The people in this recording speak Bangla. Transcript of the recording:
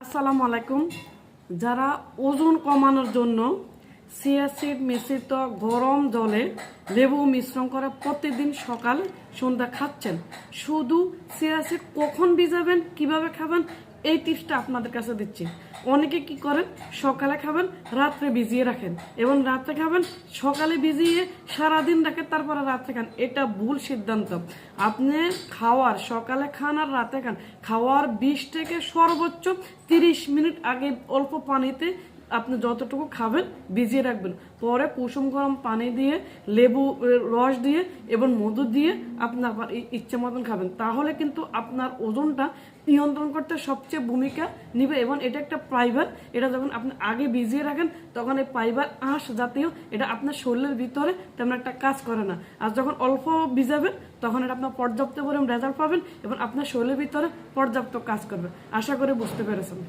আসসালামু আলাইকুম। যারা ওজন কমানোর জন্য চিয়া সিড মিশ্রিত গরম জলে লেবু মিশ্রণ করে প্রতিদিন সকাল সন্ধ্যা খাচ্ছেন, শুধু চিয়া সিড কখন ভিজাবেন, কিভাবে খাবেন, এই টিপসটা আপনাদের কাছে দিচ্ছি। অনেকে কি করেন, সকালে খাবেন, রাত্রে ভিজিয়ে রাখেন এবং রাত্রে খাবেন, সকালে ভিজিয়ে সারাদিন রাখেন, তারপরে রাত্রে খান। এটা ভুল সিদ্ধান্ত। আপনি খাওয়ার সকালে খান আর রাতে খান, খাওয়ার 20 থেকে সর্বোচ্চ 30 মিনিট আগে অল্প পানিতে আপনি যতটুকু খাবেন ভিজিয়ে রাখবেন। পরে কুসুম গরম পানি দিয়ে লেবু রস দিয়ে এবং মধু দিয়ে আপনি আবার ইচ্ছে মতন খাবেন। তাহলে কিন্তু আপনার ওজনটা নিয়ন্ত্রণ করতে সবচেয়ে ভূমিকা নিবে এবং এটা একটা ফাইবার। এটা যখন আপনি আগে ভিজিয়ে রাখেন তখন এই ফাইবার আঁশ জাতীয় এটা আপনার শরীরের ভিতরে তেমন একটা কাজ করে না। আর যখন অল্প ভিজাবেন তখন এটা আপনার পর্যাপ্ত পরিমাণ রেজাল্ট পাবেন এবং আপনার শরীরের ভিতরে পর্যাপ্ত কাজ করবে। আশা করি বুঝতে পেরেছেন।